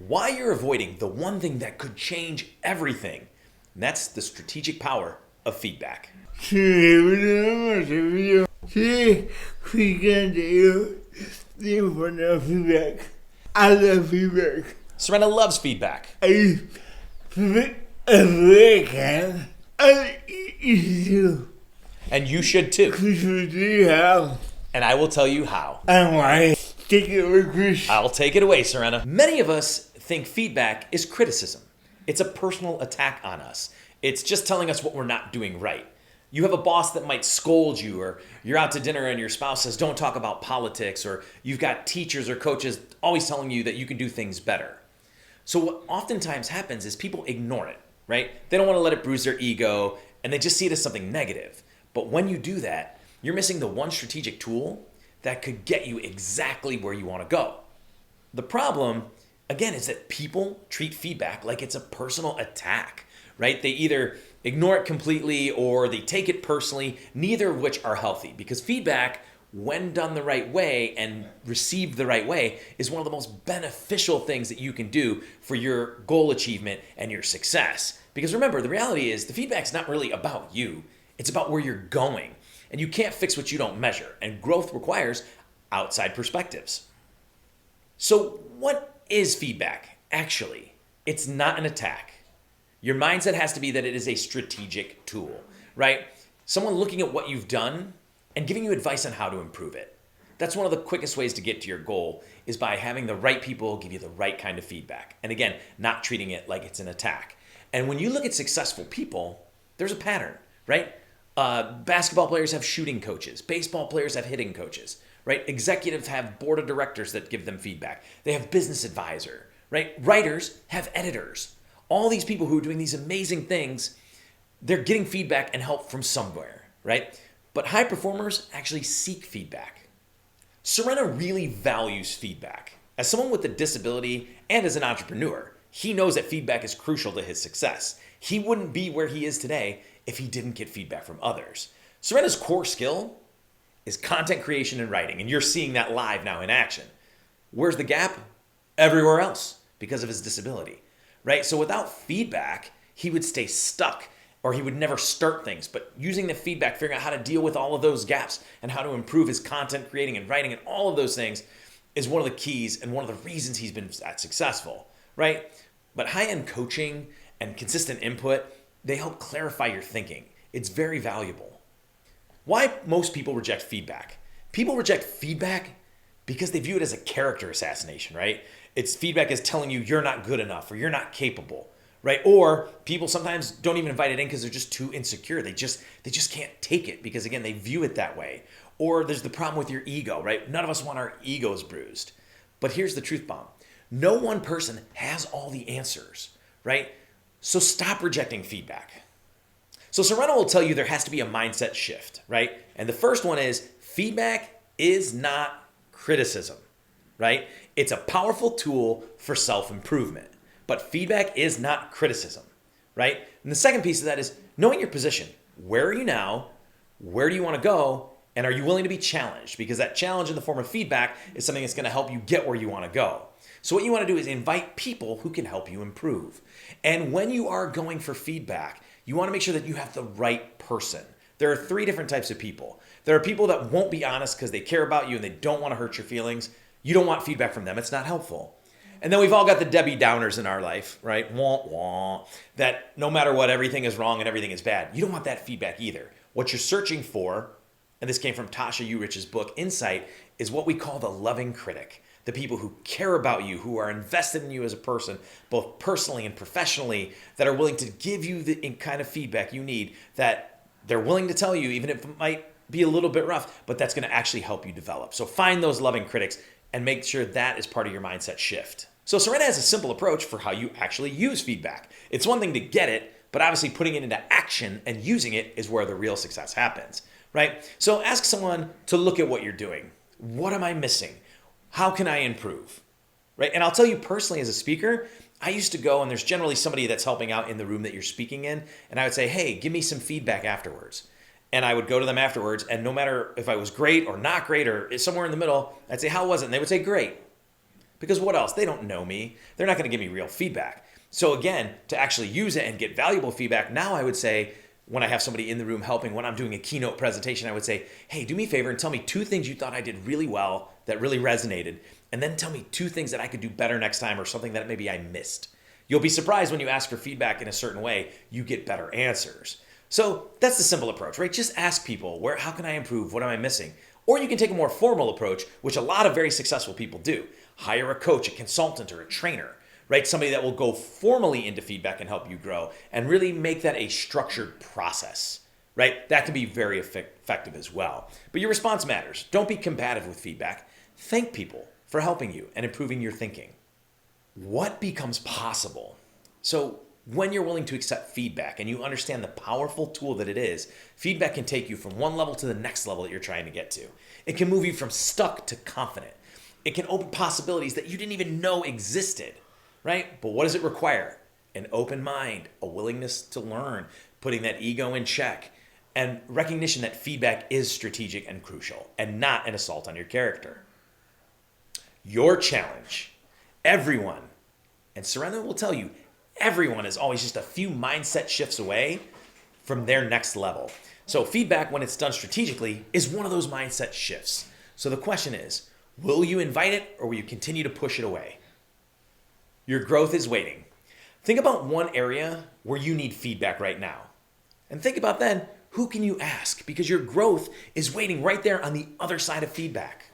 why you're avoiding the one thing that could change everything. And that's the strategic power of feedback. I love feedback. Sourena loves feedback. I can. And you should too. How? And I will tell you how. And why? Take it away, Chris. I'll take it away, Sourena. Many of us think feedback is criticism. It's a personal attack on us. It's just telling us what we're not doing right. You have a boss that might scold you, or you're out to dinner and your spouse says, don't talk about politics, or you've got teachers or coaches always telling you that you can do things better. So what oftentimes happens is people ignore it, right? They don't want to let it bruise their ego, and they just see it as something negative. But when you do that, you're missing the one strategic tool that could get you exactly where you want to go. The problem, again, is that people treat feedback like it's a personal attack, right? They either ignore it completely or they take it personally, neither of which are healthy, because feedback, when done the right way and received the right way, is one of the most beneficial things that you can do for your goal achievement and your success. Because remember, the reality is the feedback's not really about you. It's about where you're going. And you can't fix what you don't measure. And growth requires outside perspectives. So what is feedback? Actually, it's not an attack. Your mindset has to be that it is a strategic tool, right? Someone looking at what you've done and giving you advice on how to improve it. That's one of the quickest ways to get to your goal, is by having the right people give you the right kind of feedback. And again, not treating it like it's an attack. And when you look at successful people, there's a pattern, right? Basketball players have shooting coaches. Baseball players have hitting coaches, right? Executives have board of directors that give them feedback. They have business advisor, right? Writers have editors. All these people who are doing these amazing things, they're getting feedback and help from somewhere, right? But high performers actually seek feedback. Sourena really values feedback. As someone with a disability and as an entrepreneur, he knows that feedback is crucial to his success. He wouldn't be where he is today if he didn't get feedback from others. Sourena's core skill is content creation and writing, and you're seeing that live now in action. Where's the gap? Everywhere else, because of his disability, right? So without feedback, he would stay stuck, or he would never start things. But using the feedback, figuring out how to deal with all of those gaps and how to improve his content creating and writing and all of those things is one of the keys and one of the reasons he's been that successful, right? But high-end coaching and consistent input, they help clarify your thinking. It's very valuable. Why most people reject feedback? People reject feedback because they view it as a character assassination, right? It's feedback is telling you you're not good enough or you're not capable, right? Or people sometimes don't even invite it in because they're just too insecure. They just can't take it because, again, they view it that way. Or there's the problem with your ego, right? None of us want our egos bruised. But here's the truth bomb. No one person has all the answers, right? So stop rejecting feedback. So Sourena will tell you there has to be a mindset shift, right? And the first one is feedback is not criticism, right? It's a powerful tool for self-improvement, but feedback is not criticism, right? And the second piece of that is knowing your position. Where are you now? Where do you want to go? And are you willing to be challenged? Because that challenge in the form of feedback is something that's going to help you get where you want to go. So what you want to do is invite people who can help you improve. And when you are going for feedback, you want to make sure that you have the right person. There are 3 different types of people. There are people that won't be honest because they care about you and they don't want to hurt your feelings. You don't want feedback from them. It's not helpful. And then we've all got the Debbie Downers in our life, right? Wah, wah, that no matter what, everything is wrong and everything is bad. You don't want that feedback either. What you're searching for, and this came from Tasha Urich's book, Insight, is what we call the loving critic. The people who care about you, who are invested in you as a person, both personally and professionally, that are willing to give you the kind of feedback you need, that they're willing to tell you, even if it might be a little bit rough, but that's going to actually help you develop. So find those loving critics and make sure that is part of your mindset shift. So Sourena has a simple approach for how you actually use feedback. It's one thing to get it, but obviously putting it into action and using it is where the real success happens, right? So ask someone to look at what you're doing. What am I missing? How can I improve, right? And I'll tell you personally as a speaker, I used to go and there's generally somebody that's helping out in the room that you're speaking in. And I would say, hey, give me some feedback afterwards. And I would go to them afterwards. And no matter if I was great or not great or somewhere in the middle, I'd say, how was it? And they would say, great. Because what else? They don't know me. They're not going to give me real feedback. So again, to actually use it and get valuable feedback, now I would say, when I have somebody in the room helping, when I'm doing a keynote presentation, I would say, hey, do me a favor and tell me 2 things you thought I did really well that really resonated. And then tell me 2 things that I could do better next time or something that maybe I missed. You'll be surprised when you ask for feedback in a certain way, you get better answers. So that's the simple approach, right? Just ask people, how can I improve? What am I missing? Or you can take a more formal approach, which a lot of very successful people do. Hire a coach, a consultant, or a trainer, right? Somebody that will go formally into feedback and help you grow and really make that a structured process, right? That can be very effective as well. But your response matters. Don't be combative with feedback. Thank people for helping you and improving your thinking. What becomes possible? So when you're willing to accept feedback and you understand the powerful tool that it is, feedback can take you from one level to the next level that you're trying to get to. It can move you from stuck to confident. It can open possibilities that you didn't even know existed, right? But what does it require? An open mind, a willingness to learn, putting that ego in check, and recognition that feedback is strategic and crucial and not an assault on your character. Your challenge, everyone, and Sourena will tell you, everyone is always just a few mindset shifts away from their next level. So feedback, when it's done strategically, is one of those mindset shifts. So the question is, will you invite it or will you continue to push it away? Your growth is waiting. Think about one area where you need feedback right now. And think about then, who can you ask? Because your growth is waiting right there on the other side of feedback.